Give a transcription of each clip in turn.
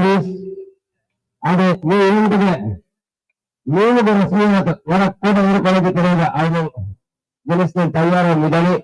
polis ada ini juga ini beresminya orang kota orang kalau kita ada ada jenis tayaran medali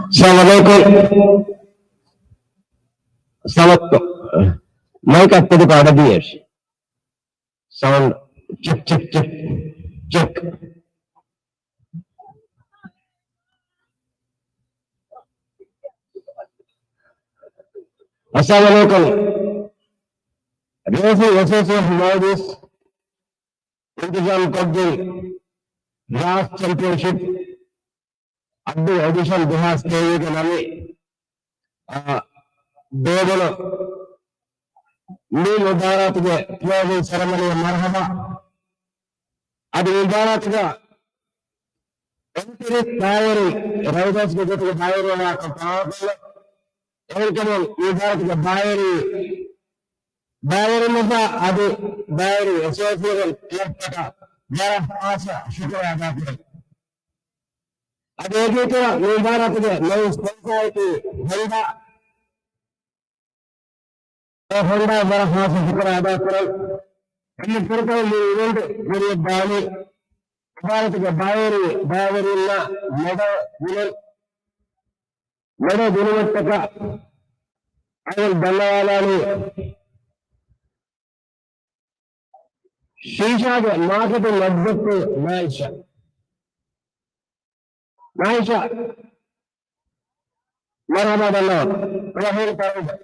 Assalamualaikum. Assalamualaikum. Mic up to the part of the ears. Sound check, check, check, check. Assalamualaikum. Racing Association Ladies Intizam Kabdil Last Championship Abdu Edition Bihar State Nami Devana New Mubarak closing ceremony Marhaba Adi Mubarak entire diary riders go to the diary na kapal everyone Mubarak diary diary masa adi diary association club kata jara asa shukr ada kare adi gitu Mubarak no society Honda jara asa shukr ada kare ini perkara event dari bali Mubarak diary na meda gunawattaka ayal dallawalani Shisha के माथे पे लगभग पे नाइशा मरहबा दल्ला रहील करेगा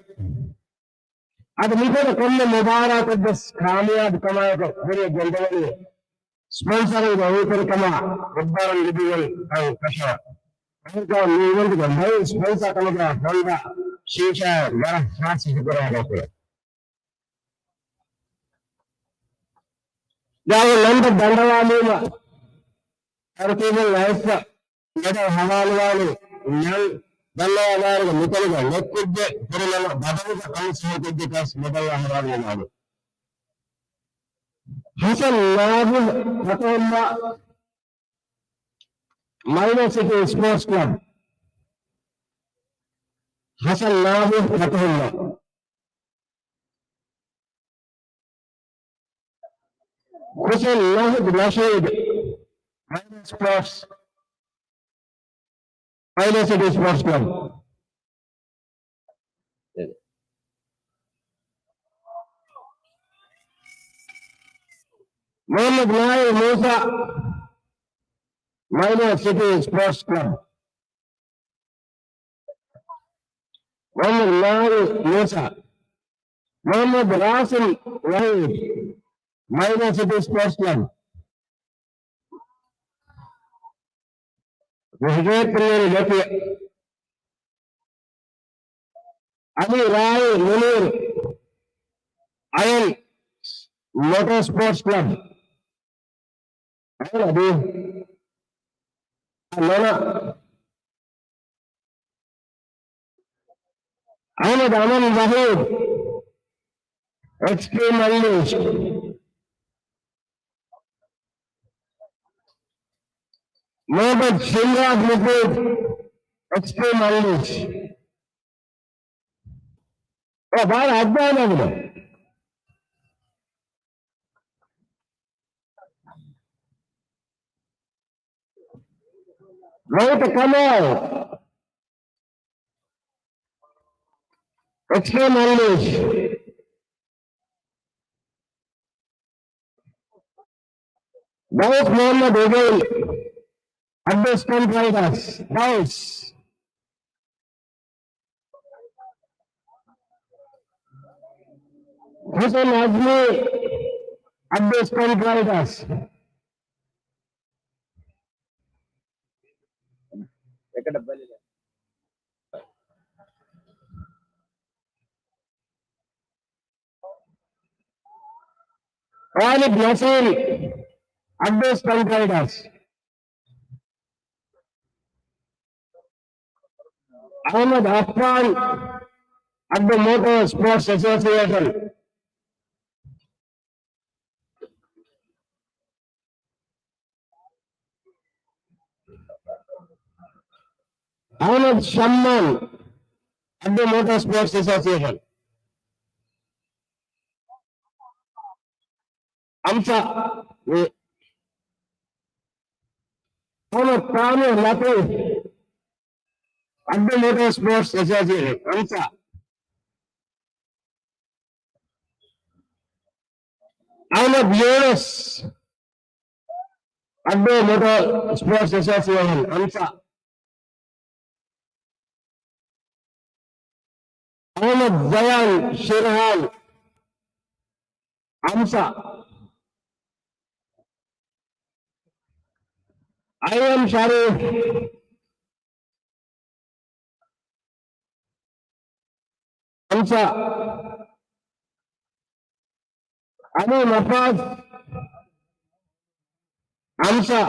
अब नीचे तो कम मुबारक बस कामयाब कमाए को पूरे जल्दी स्पॉन्सर है वही पर कमा गुब्बारन लिबियल और कशा उनका नीवल का भाई स्पॉन्सर कमा होगा शीशा मरा हाथ से करेगा पूरा जाओ लंड दंडवाली में तरकीबल लाइफ मेरा हवाले वाले नल दंडवाले का निकल गया लेकिन जे फिर लगा बादल का कल से के जे पास मदल हवाले वाले हसन लाभ फतोल्ला माइनस सिटी स्पोर्ट्स क्लब हसन लाभ फतोल्ला Hussein Nahid Rashid, Minor Sports, Minor City Sports Club. Mohammed Nair Musa, Minor City Sports Club. Mohammed Nair Musa, Mohammed Rasim Wahid, Minor City Sports Club. Graduate player Lepi Ali Rai Munir Ayan Motor Sports Club. Ayan Adi Nona Ahmed Aman Zahid Extreme Unleashed. Mohammed Shimraj Mufid, Extreme Unleashed. Oh, बाहर हाथ में आना बोलो. Right, come on. Extreme Unleashed. Daus Mohammed Ubail. Abbas Riders, Daus. Hussein Azmi, Abbas Riders. Khalid Nasir, Abbas Riders. Ahmed Affan at the Motor Sports Association. Ahmed Shamman at the Motor Sports Association. Amsa Ahmed Kamil Latif Addo Motorsports Association, AMSA. Ahmad Yunus, Addo Motorsports Association, AMSA. Ahmad Zayan Shirhan, AMSA. I am Sharif, AMSA. Ali Mafaz, AMSA.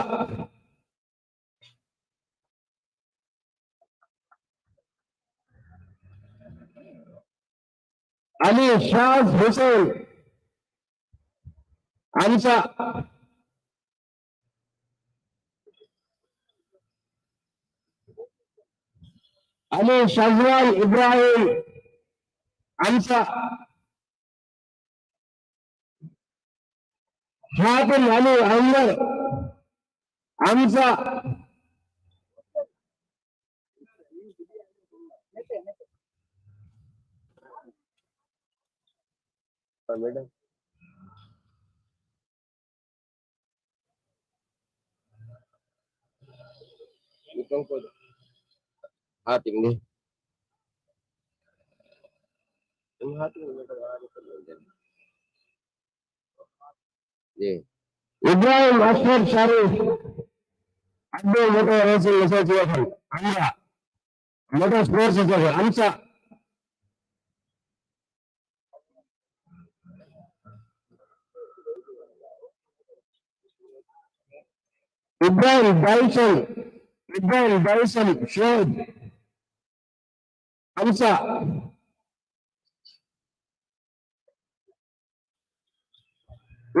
Ali Shaz Hussain, AMSA. Ali Shazwan Ibrahim, AMSA. Hatim Ali Anwar, AMSA. Madam. Itong ko hatim ni. Yung hatim ni Ibrahim Asghar Sharif, Addo Motor Racing Association, AMSA. Motor Sports Association, AMSA. Ibrahim Dyson Shoaib, AMSA.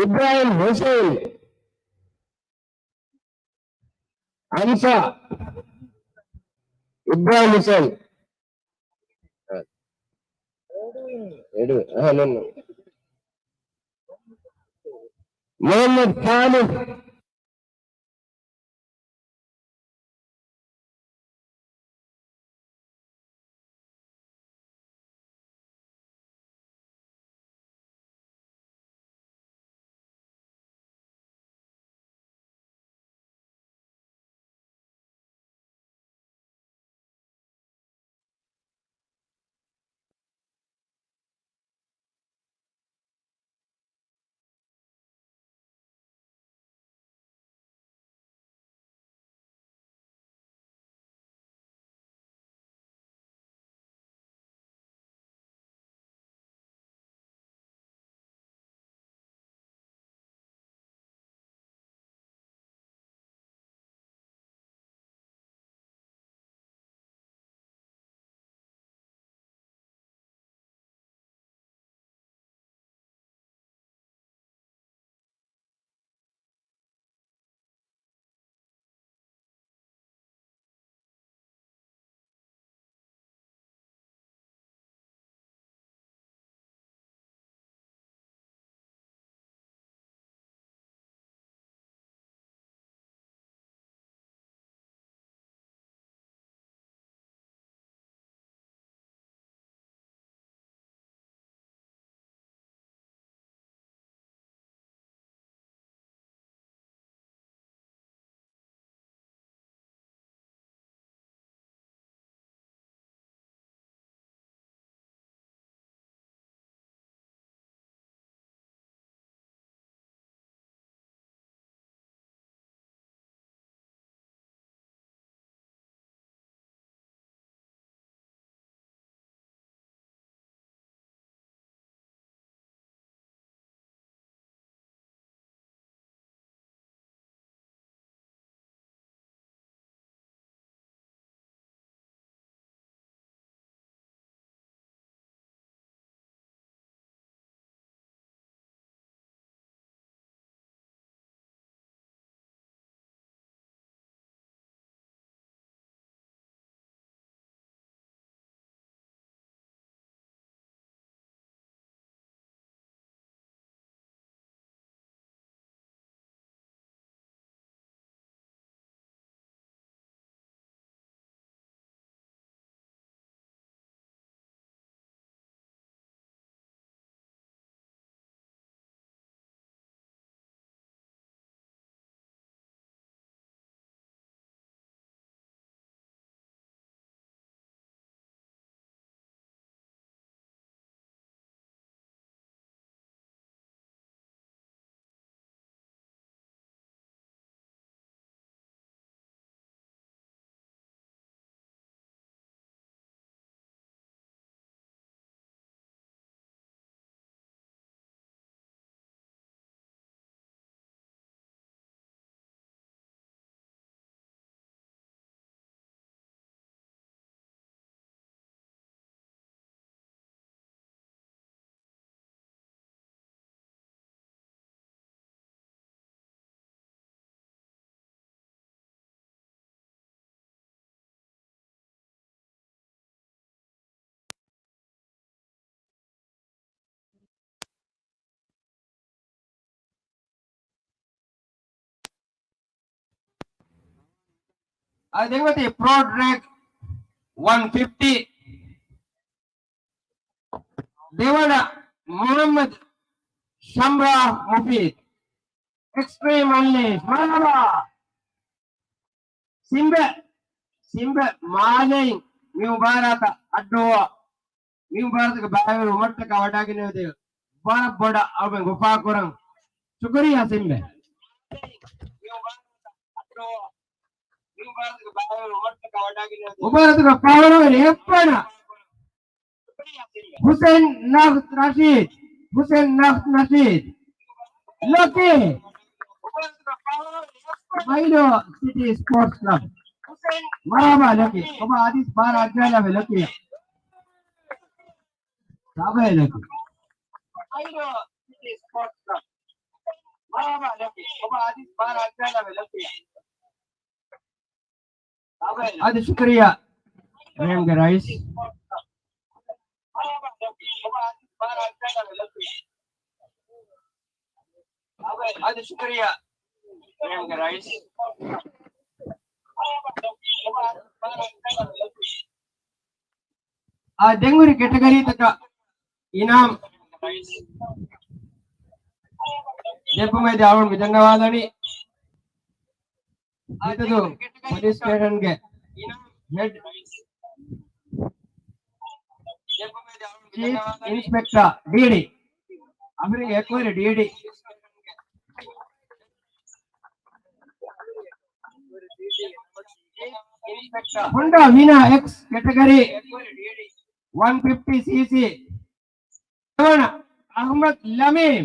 Ibrahim Hussain, AMSA. Ibrahim Hussain. Muhammad Khalid, Adengati Pro Drag 150. Devada Muhammad Shamra Mufid. Extreme Unleashed. Marhaba. Simba Malay Mubaraka Adoa. Mubarak Bayo Mataka Wadagin. Bada Aben Gufa Kurang. Shukriya Simba. Mubarak Power Epana. Hussein Naft Rashid. Lucky. Milo City Sports Club. Marhaba Lucky. Coba Adis Bar Ajala Lucky. Sabar Lucky. Milo City Sports Club. Marhaba Lucky. Coba Adis Bar Ajala Lucky. Adi Shukriya. Name the rice. Adi Shukriya. Name the rice. Denguri category taka inam Depu mai dawan ధన్యవాదాలు itu police station ke head chief inspector DD abri ekku DD Honda Vina X category 150cc Ahmad Lamim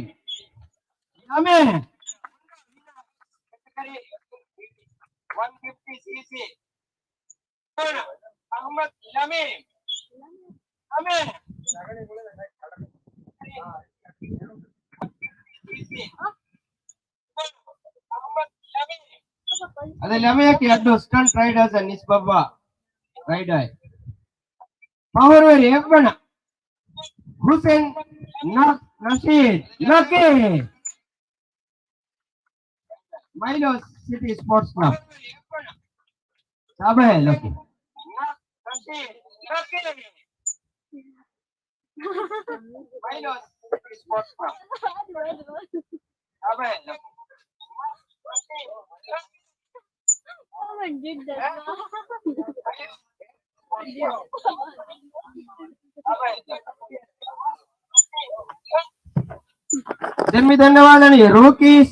category 150cc Ahmad Lamim Ada Lamia ki addo stunt riders and Nisbaba rider Power very Ebana Hussein Nasheed Lucky Milo City Sports Club Sabar Lucky Milo City Sports Club Sabar Lucky Oh my goodness. Demi ధన్యవాదాలు rookies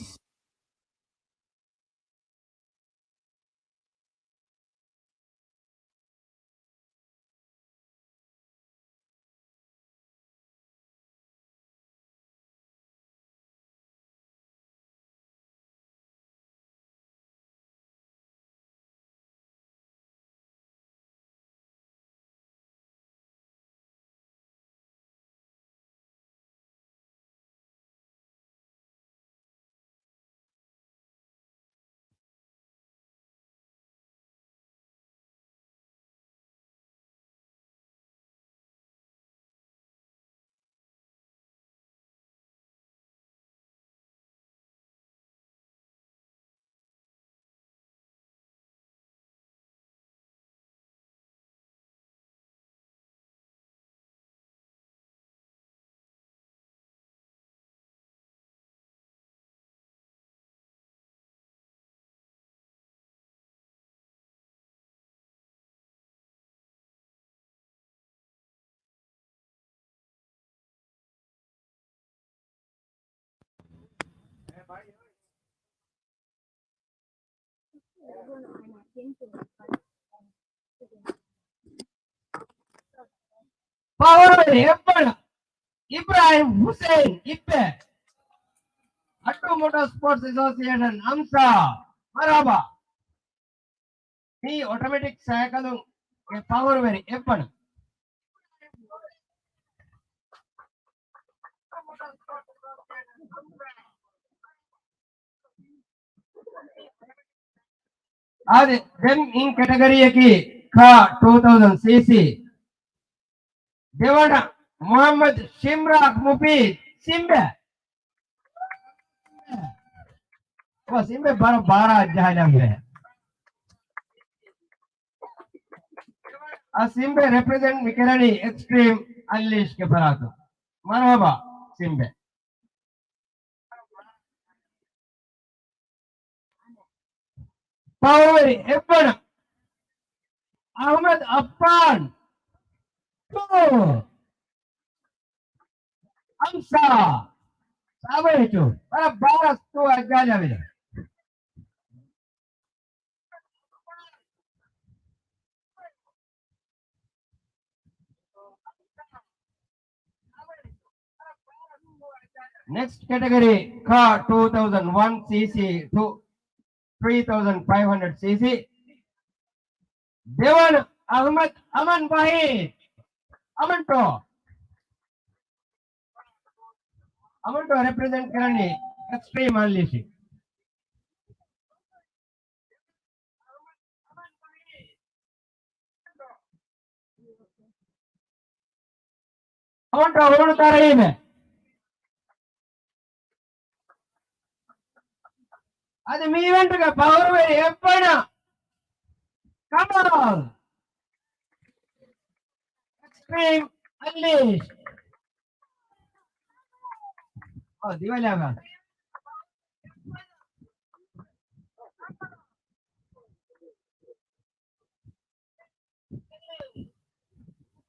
Power Ebana Ibrahim Hussein Ippe Attu Motorsports Association Amsa Marhaba Ni automatic cycle power very Ebana Adi then in category ki Ka 2000cc Devada Muhammad Shimrak Mufid Simba Simba bara ajahla hai Simbe represent Mikelani Extreme Unleash के परातो मरहबा Simbe Power Epan Ahmed Affan Amsa Sabar itu para baras tu aja jadi Next category car 2001 cc to 3500 cc Dewan Ahmad Aman Wahid Aman to represent Kerani Extreme Unleashing Aman to oduta rahi hai అది మీ ఈవెంట్గా power వేడి ఎప్పుడైనా కమాల్ extreme unleash దివాళిగా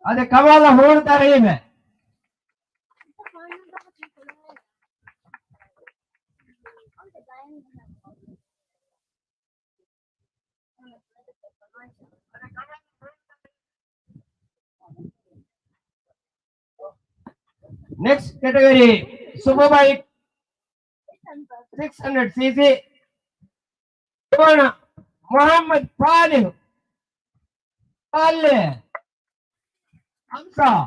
అది కమాల్ హోడుతారు ఈమె Next category Superbike 600 cc Muhammad Palih Amsa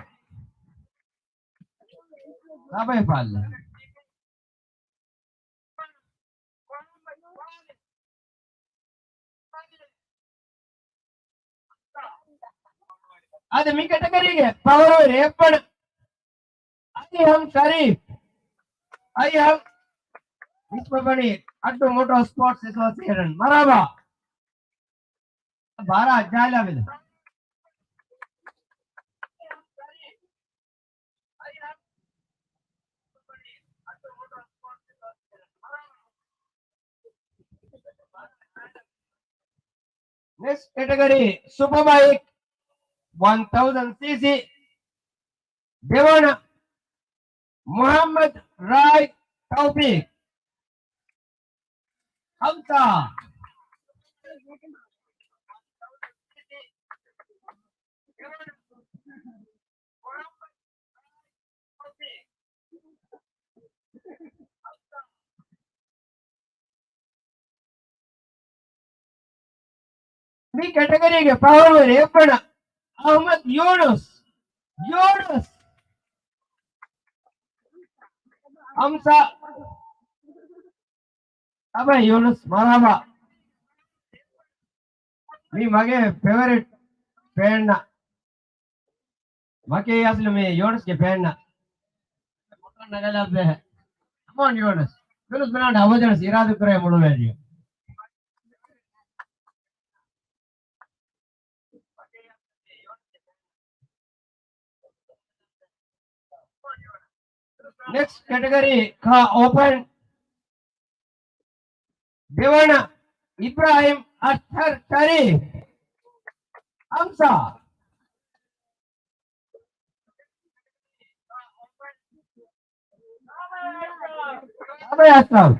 apa ya Palih ada mi category ke power repan Ayam Sharif Ayam Wispabani Addo Motor Sports Association Maraba Bara Jala with Next category Superbike 1000 cc Devana Muhammad Rai Taufik Hamza మీ కేటగిరీకి power ఎప్పుడు Ahmed Yunus Amsa apa Yunus marhaba మీ మగే favourite fan మకే అసలు మీ యూనస్ के fan మొత్తం నగలబే కమాన్ యూనస్ యూనస్ బనాండ అవజన ఇరాదు करे ముడు వేడి Next category ka open Devana Ibrahim Akhtar Sharif Amsa apa ya Aslam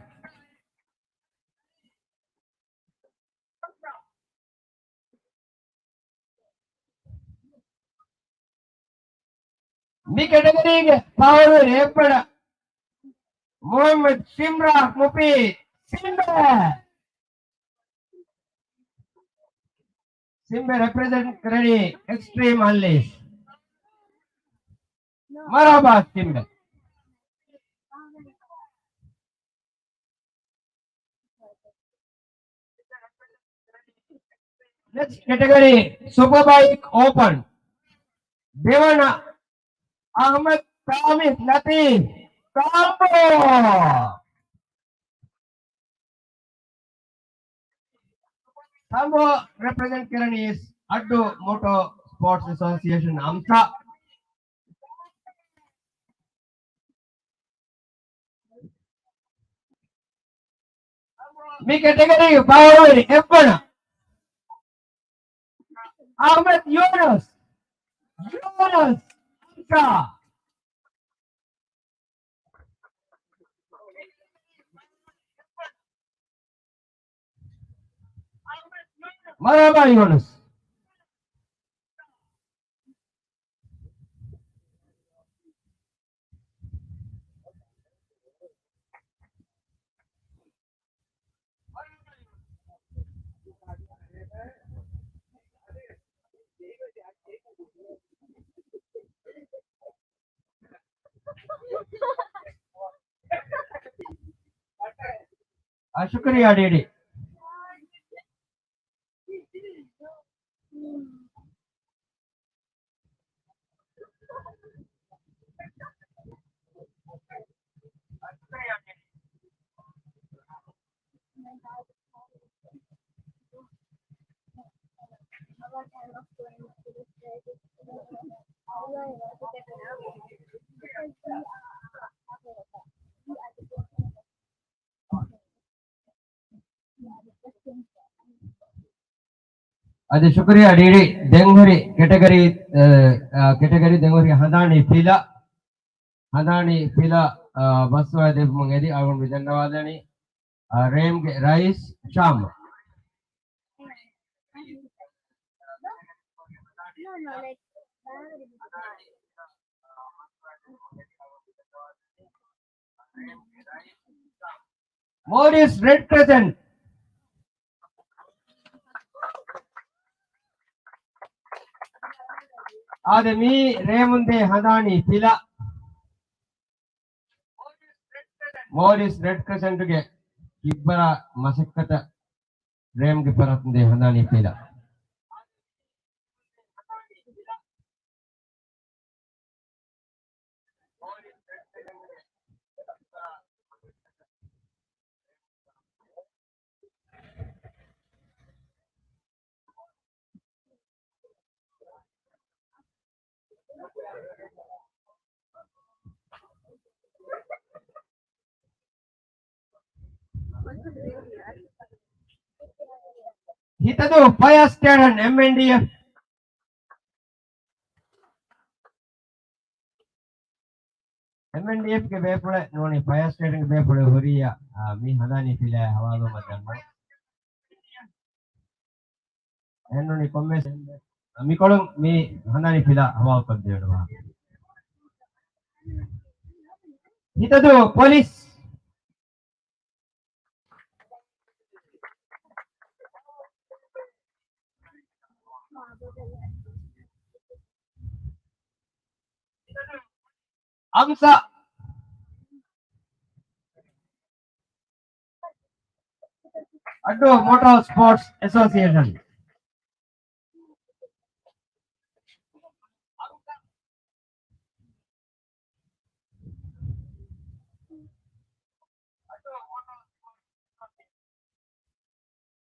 మీ కేటగిరీకి పవర్ ఎప్పుడు Mohammed సిమ్రా ముఫీద్ Simbe represent Kerani Extreme Unleash Marhaba Simbe Next category Superbike Open Devana Ahmed Tamim Latif Sambo represent Kerani is Addo Motor Sports Association AMSA. Me category power F1. Ahmed Yunus. AMSA. Marhaba Yunus. शुक्रिया DD. अदे शुक्रिया DD. देंगरी category देंगरी हदानी फिला बसवा देव मंगेदी आगुन धन्यवादानी. RAM rice शाम. No, like Morris Red Crescent. आदमी रेमुंदे हदानी फिला. Morris Red Crescent के इब्बरा मशक्कत RAM के परतंदे हदानी फिला. Hitadu fire station MNDF. MNDF के बेपड़े नोनी फायर स्टेशन के बेपड़े हो रही है. मी हदानी फिला हवालो मत नोनी कॉमें मी कोलों मी हदानी फिला हवाल कर दे रहा. Hitadu police. AMSA. Addo Motor Sports Association.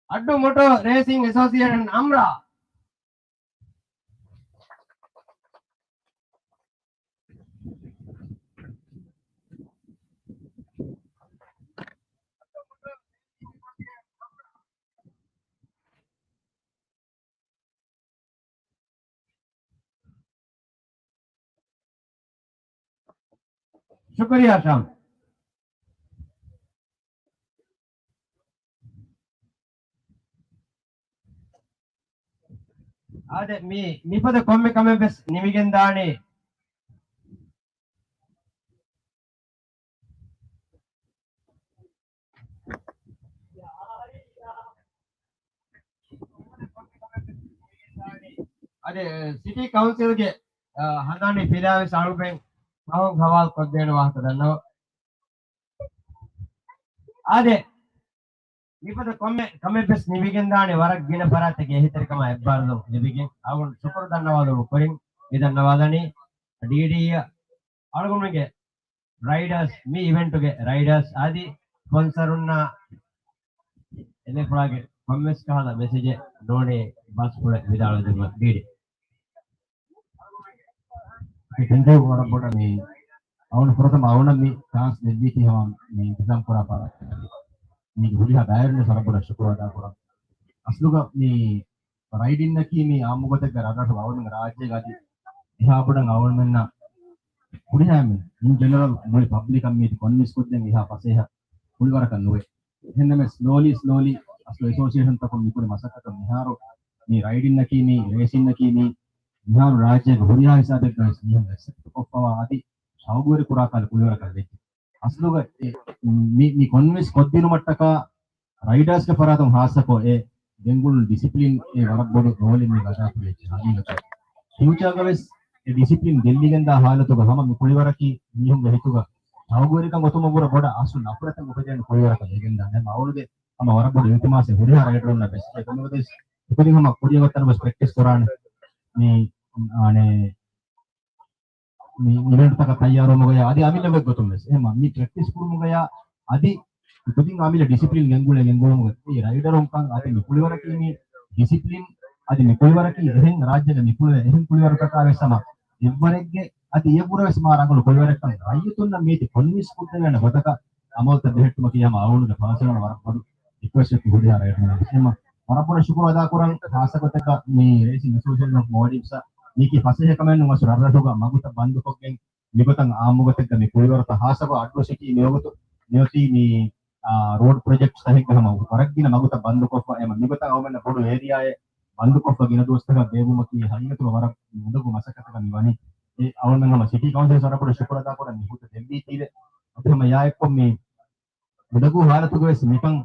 Addo Motor Racing Association AMRA. शुक्रिया शाम. आदे मी पद कॉमे कमे बेस निमिगेंदानी. अरे सिटी काउंसिल के हदानी फिला सालू बैंक माउ घवाल कर देने वास्ते धन्यवाद. आदे मी पद कमे बेस निमिगेंदानी वरक गिन पराते के हितर कमा एब्बारदो निमिगे आगुन शुक्र धन्यवादों करिन. मी धन्यवादानी डीडी आगुनगे राइडर्स मी इवेंट के राइडर्स आदि स्पॉन्सर उन्ना एने पड़ागे कमेंट्स कहा था मैसेज नोने बस पड़े विदाल दिन DD. Tentu orang bodoh ni, awak pertama awak ni chance lebih sih awak ni exam kora para. Ni huri bayar ni orang bodoh syukur ada kora. Asluga ni riding na ki ni amu kata kerana tu awak ni raja gaji. Iha bodoh awak mana huri ni in general muli public kami convince kut deng iha pasai ha huri kara kan luwe. Henna me slowly aslo association tak kami kuri masa kata miharo ni riding na ki ni racing na ki ni miharo raja huri ha isa dek guys ni hanga sepawa adi Sauguri Kurakal Kulaka. Asluga me convince Kodinu Mataka riders ke Paratum Hasako a Bengal discipline a Varabodu role in the Gata. Future Gavis a discipline Gilligan the Hala to Bahama Kulivaraki, Nihum Hituga. Sauguri Kamotomura Boda Asun Apurata Mukajan Kulaka legenda and all the Amarabu Ultimas and Huria rider on the best. Putting him up Kuriatan was practice Koran me on a event taka tayyar ho gaya adi amile beg gotumes ema mi practice kuru gaya adi ipudin amile discipline gengule mo e rider on kan adi mikuli waraki mi discipline adi mikuli waraki ehen rajyaga mikuli ehen kuli waraka avesama evvaregge adi ye pura vesma rangulu kuli warakan ayyutunna me convince kudena hodaka amolta behettu maki yama awunuga personal warapadu request ki hudiya rider ema warapura shukuru ada kurang hasakotaka mi racing association of modifsa Niki fasih kemarin nunggu surat juga maguta bandu kokeng nigotang amugotek kami kuliwar tahasaba adversity niyogoto niyoti ni road project sahih kama paragina maguta bandu kokwa ema nigotang awmen bodu area e bandu kokwa gina dostaka bebu maki hayatu warak mudugo masakata kami wani e awmen nama city council sara bodu shukurata kora nihuta delhi tire apema yaekko me mudugo halatu ges mikang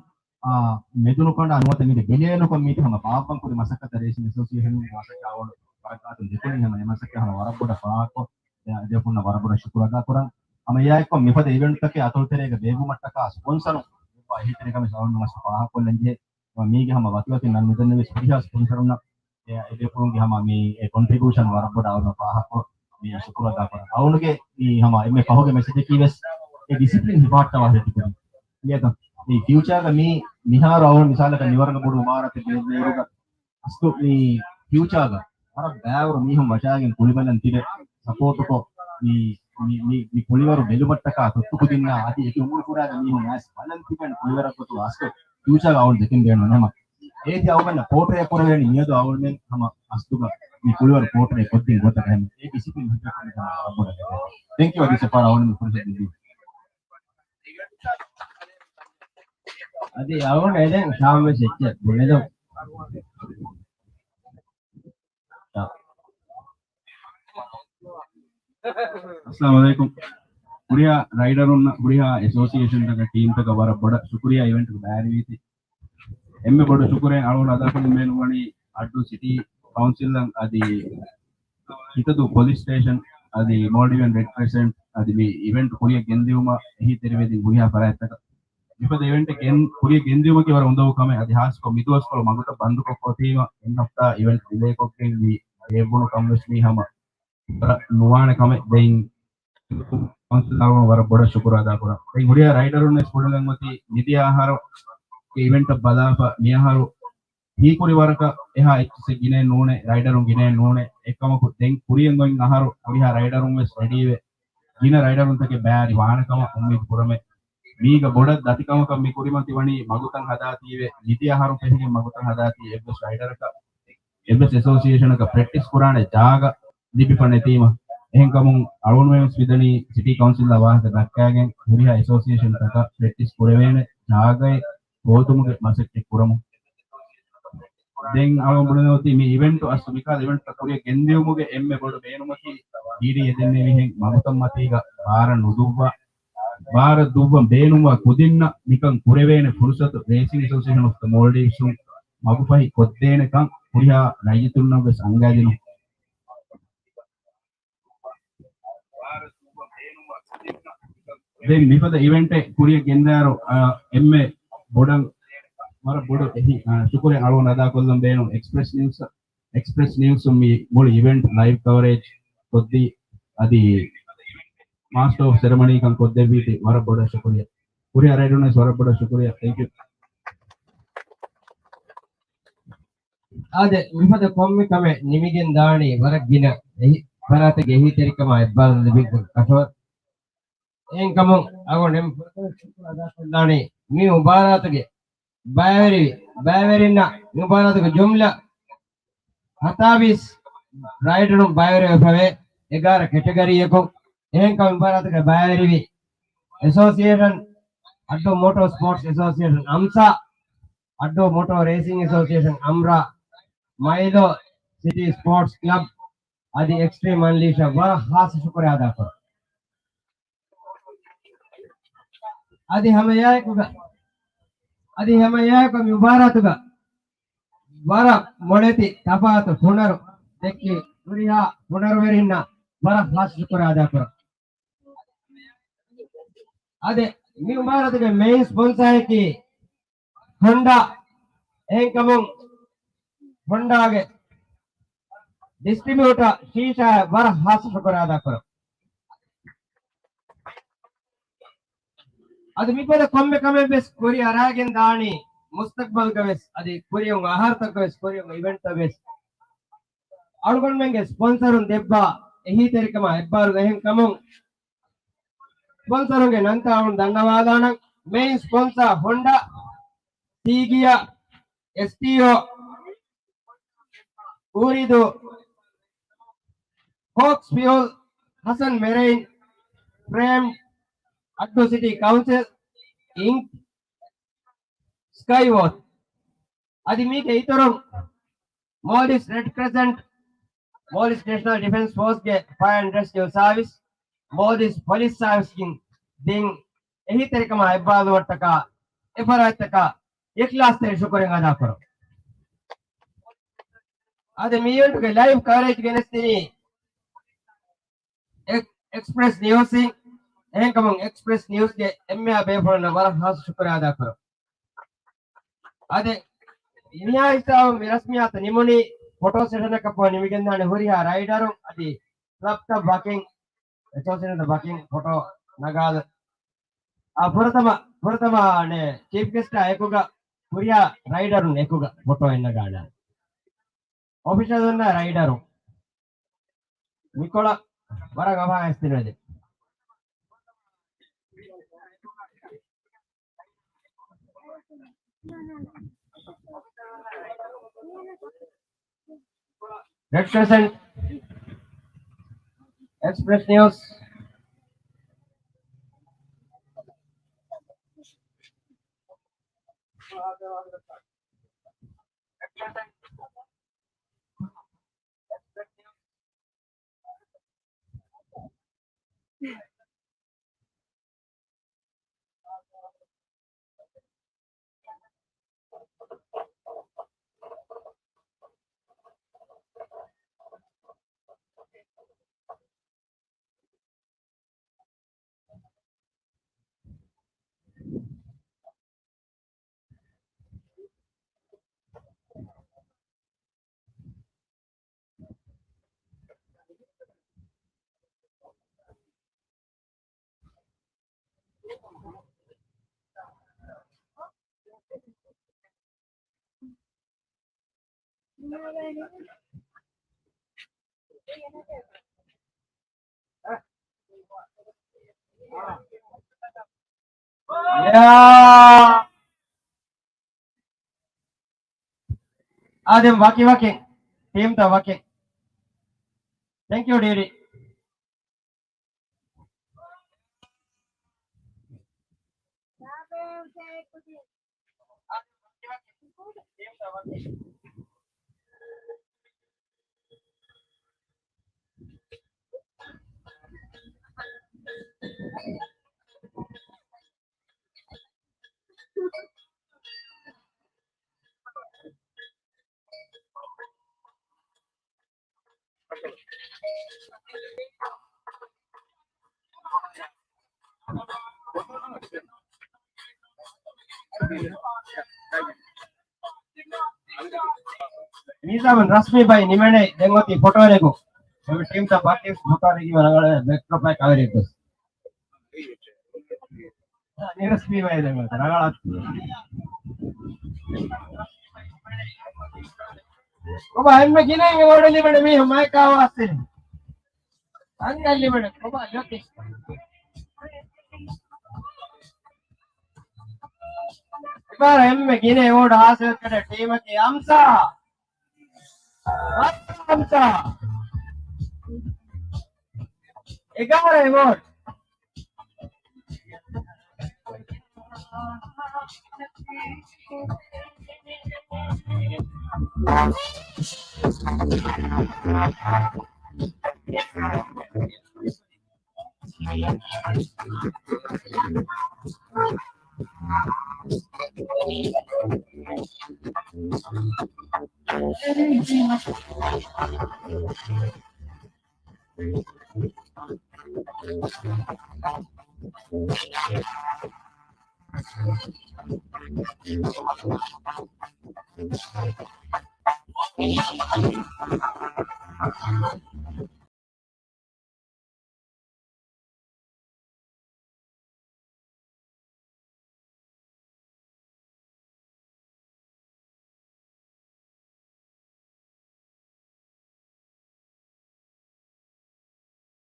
medunu konda anuwata mide bilenu ko mite hama paapam kuri masakata racing association masaka awon Parakatu jepun yang mana masaknya hama waraboda paako ya jepun na waraboda syukuraga kurang ama ya ko mipada event take atol terega bebu mattaka sponsor pa hitere kami sawan mas paako lanje mi ge hama watiwati nan midanne sponsor sponsor na ya jepun ge hama mi contribution waraboda awon paako mi syukuraga kurang awun ge mi hama me pahoge message kiwes e discipline hibatta wa hetu ya ta mi future ga mi miharo awun misala ka niwarna bodu marate beeruga astu mi future ga Arab bayaru mihum wajagen kulibalan tire support ko mi kulibaru belumattaka tuttu kudinna adi eki umur kuraga mihum as balan tiben kulibaru ko to asko future awun dekin denna nama eti awunna portray korweni niyedo awun hama astuga mi kulibaru portray koddin gota hem e discipline hita thank you adise para awun mi kurse adi awun eden shamme secche buledo Assalamualaikum. Kuriya rider unna Kuriya association taka team taka wara boda Shukriya event ku bayari viti. Emme boda Shukure alun adakun menu wani Addu city council lang adi hitadu police station adi Maldivian Red Crescent adi me event Kuriya gendiyuma ehi terivedi Kuriya parayattaka. Ipad event ken Kuriya gendiyuma ki wara undavu kame adi has ko midwas ko maguta bandu ko kotima en hafta event delay ko ken vi ebunu kamles mi hama nuwane kame dein Council war boda shukura ada kura. Ei Kuriya rider unne student mati nidi aharo event badafa niharu hi kuri waraka eha se gine nune rider un gine nune ekama ku den Kuriya ngoin aharo Kuriya rider un mes ready ve gine rider un take bari wana kama ummid purame miga boda datikama kam mi kuri mati wani magutan hadati ve nidi aharo pehi magutan hadati ebbes rider ka ebbes association ka practice kurane jaga lipi panne tema ehen kamun alun memes vidani city council la wahda dakkagen Kuriya association taka practice kurevene jagai gotumuge masette kuramu den alun bunoti mi event asumika event Kuriya gendiyumuge emme bodu beenumaki diri edenne mihen magutam matiga bara nuduwa bara duwa beenuma kudinna nikan kurevene fursatu racing association of the Maldives magupai koddene kan Kuriya rayitunna bes angajinu then before the event Kuriya gendaro emme bodang mara bodu ehi shukure alun ada kollam beenu express news mi mol event live coverage koddi adi master of ceremony kan kodde viti mara bodu shukuriya Kuriya raiduna swara bodu shukuriya thank you ade mifada komme kame nimigen daani warak gina Paratake hiterikama ebbal lebih kashor. Engkamu agon dani ni ubaratake bayverina ni ubaratake jumla hatabis riderum bayvere fave egara category eko engkamu ubaratake bayverivi association addo motor sports association amsa addo motor racing association amra Milo city sports club adi extreme unleasha bara khas shukriya ada karo adi hamayaye ko mubaratuga bara moleti tapato punaru dekki puriya punarverinna bara khas shukriya ada karo ade mubaratuga main sponsor ki Honda enkamun Honda ge distributor shisha bara khas shukriya ada karo ಅದು ಮಿಪದ ಕೊಮ್ಮೆ ಬೆಸ್ ಕೊರಿ ಅರಾಗೆನ್ ದಾಣಿ ಮುಸ್ತಕ್ಬಲ್ ಗವೆಸ್ ಅದಿ ಕೊರಿಯಂಗ ಆಹಾರ ತಗವೆಸ್ ಕೊರಿಯಂಗ event ತಗವೆಸ್ ಅಳ್ಗೊಂಡ್ ಮೆಂಗೆ ಸ್ಪಾನ್ಸರ್ ಉನ್ ದೆಬ್ಬ ಎಹಿ ತೆರಿಕಮ ಹೆಬ್ಬಾರು ಎಹೆಂ ಕಮಂ ಸ್ಪಾನ್ಸರ್ ಉಂಗೆ ನಂತ ಅವನ್ ಧನ್ಯವಾದಾನ ಮೇನ್ ಸ್ಪಾನ್ಸರ್ ಹೊಂಡಾ ಸೀಗಿಯ ಎಸ್ಟಿಒ ಊರಿದು ಹೋಕ್ಸ್ fuel Hassan marine frame Addo City Council Inc. Skywatch. Adi meet itorum Morris Red Crescent, Morris National Defence Force ke Fire and Rescue Service, Morris Police Service king ding ehi tarikama ebbadu wattaka efarataka ikhlas tere shukrenga ada karo. Adi meet ke live coverage genestini Express News Enkamung Express News ke MA Bayford na bara khas shukriya ada karo. Ade inya istaw mirasmiyat nimuni photo session ka po nimigenda ne huriya rider adi club ta walking association ta walking photo nagal a puratama ne chief guest ekuga huriya rider ekuga photo enagada official na rider Mikola bara gava estinade Red Crescent Express News Yeah. Adem walking. Team ta walking. Thank you, Didi. Nisaban Rasmi by Nimane Dengoti photo rego. Every team ta walking photo regi managale backdrop by cover it. Rasmi by Dengoti ragala. Oba emme kine nge modeli mane mi hamai ka waste. ಹಂಗಲ್ಲಿ ಬಿಡು ಒಬ್ಬ ಜ್ಯೋತಿಷ್ ಇಬ್ಬರ ಎಮ್ಮೆ ಗಿನೆ ಓಡು ಆಸೆ ಕಡೆ ಟೀಮಕ್ಕೆ ಹಂಸ ಹಂಸ 11 ಓಡ್